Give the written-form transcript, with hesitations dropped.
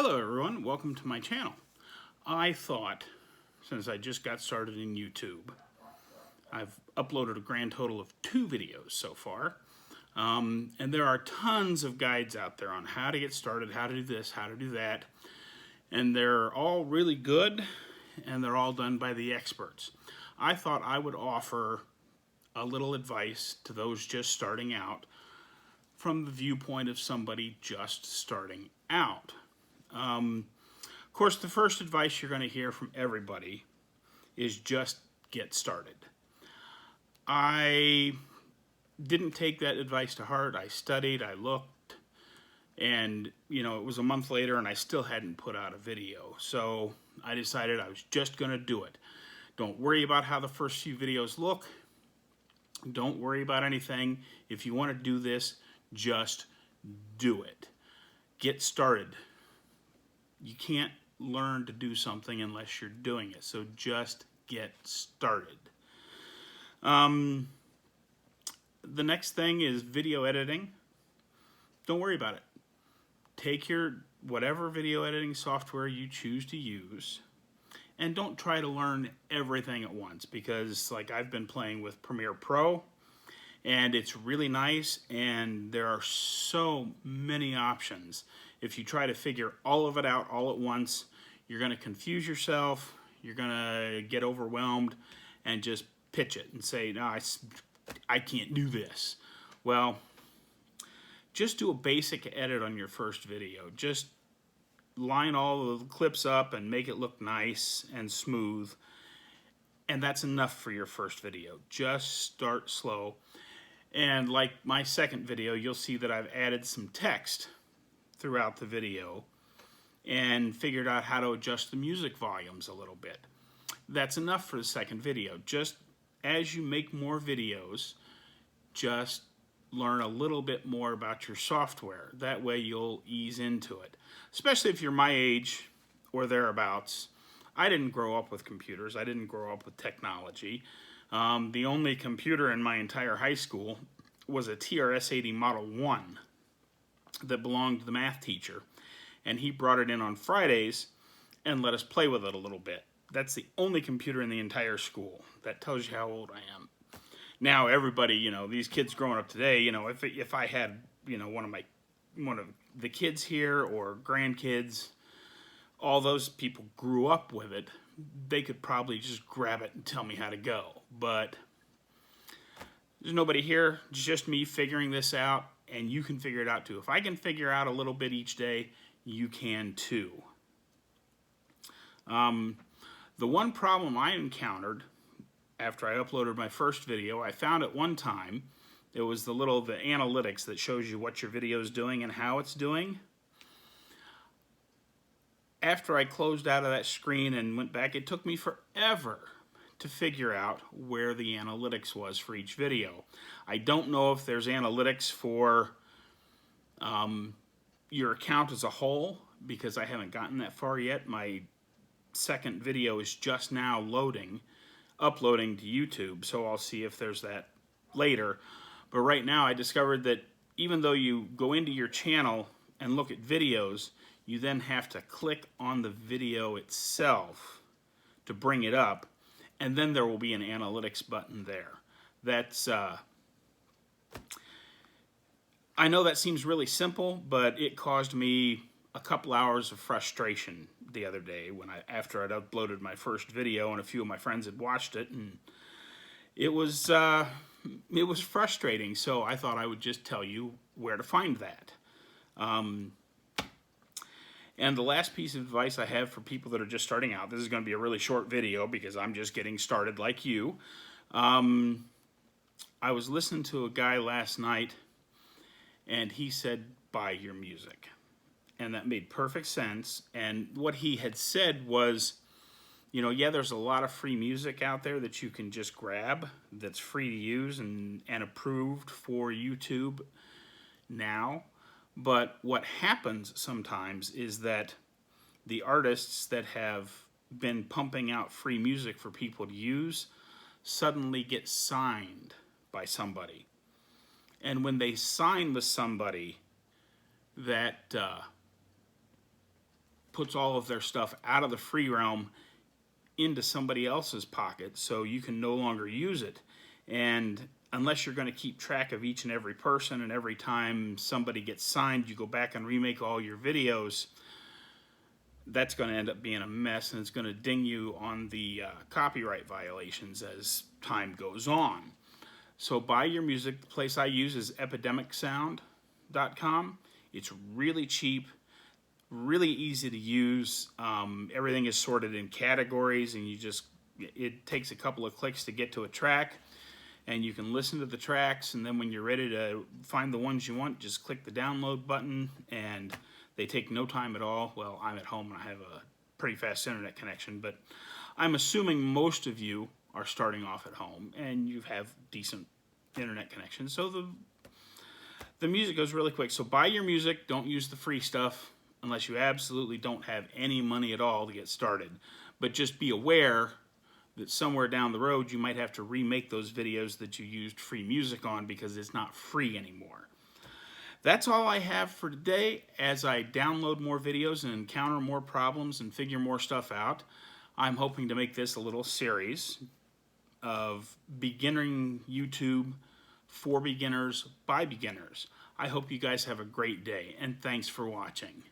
Hello everyone, welcome to my channel. I thought, since I just got started in YouTube, I've uploaded a grand total of 2 videos so far, and there are tons of guides out there on how to get started, how to do this, how to do that, and they're all really good, and they're all done by the experts. I thought I would offer a little advice to those just starting out from the viewpoint of somebody just starting out. Of course, the first advice you're going to hear from everybody is just get started. I didn't take that advice to heart. I studied, I looked, and it was a month later and I still hadn't put out a video. So I decided I was just going to do it. Don't worry about how the first few videos look. Don't worry about anything. If you want to do this, just do it. Get started. You can't learn to do something unless you're doing it. So just get started. The next thing is video editing. Don't worry about it. Take your whatever video editing software you choose to use, and don't try to learn everything at once, because like I've been playing with Premiere Pro and it's really nice and there are so many options. If you try to figure all of it out all at once, you're going to confuse yourself, you're going to get overwhelmed and just pitch it and say, no, I can't do this. Well, just do a basic edit on your first video. Just line all of the clips up and make it look nice and smooth, and that's enough for your first video. Just start slow. And like my second video, you'll see that I've added some text throughout the video and figured out how to adjust the music volumes a little bit. That's enough for the second video. Just as you make more videos, just learn a little bit more about your software. That way you'll ease into it. Especially if you're my age or thereabouts. I didn't grow up with computers. I didn't grow up with technology. The only computer in my entire high school was a TRS-80 Model 1 that belonged to the math teacher. And he brought it in on Fridays and let us play with it a little bit. That's the only computer in the entire school. That tells you how old I am. Now everybody, these kids growing up today, if I had, one of the kids here or grandkids, all those people grew up with it, they could probably just grab it and tell me how to go. But there's nobody here, it's just me figuring this out, and you can figure it out too. If I can figure out a little bit each day, you can too. The one problem I encountered after I uploaded my first video, I found at one time, it was the analytics that shows you what your video is doing and how it's doing. After I closed out of that screen and went back, it took me forever to figure out where the analytics was for each video. I don't know if there's analytics for your account as a whole, because I haven't gotten that far yet. My second video is just now uploading to YouTube, so I'll see if there's that later. But right now I discovered that even though you go into your channel and look at videos, you then have to click on the video itself to bring it up, and then there will be an analytics button there. That's I know that seems really simple, but it caused me a couple hours of frustration the other day after I'd uploaded my first video and a few of my friends had watched it, and it was frustrating. So I thought I would just tell you where to find that. And the last piece of advice I have for people that are just starting out, this is going to be a really short video because I'm just getting started like you. I was listening to a guy last night and he said, buy your music. And that made perfect sense. And what he had said was, yeah, there's a lot of free music out there that you can just grab that's free to use and approved for YouTube now. But what happens sometimes is that the artists that have been pumping out free music for people to use suddenly get signed by somebody. And when they sign with somebody that puts all of their stuff out of the free realm into somebody else's pocket, so you can no longer use it. And unless you're going to keep track of each and every person, and every time somebody gets signed, you go back and remake all your videos, that's going to end up being a mess, and it's going to ding you on the copyright violations as time goes on. So buy your music. The place I use is epidemicsound.com. It's really cheap, really easy to use. Everything is sorted in categories, and it takes a couple of clicks to get to a track, and you can listen to the tracks, and then when you're ready to find the ones you want, just click the download button, and they take no time at all. Well, I'm at home and I have a pretty fast internet connection, but I'm assuming most of you are starting off at home and you have decent internet connection, so the music goes really quick. So buy your music, don't use the free stuff unless you absolutely don't have any money at all to get started. But just be aware that somewhere down the road you might have to remake those videos that you used free music on, because it's not free anymore. That's all I have for today. As I download more videos and encounter more problems and figure more stuff out, I'm hoping to make this a little series of beginning YouTube for beginners by beginners. I hope you guys have a great day, and thanks for watching.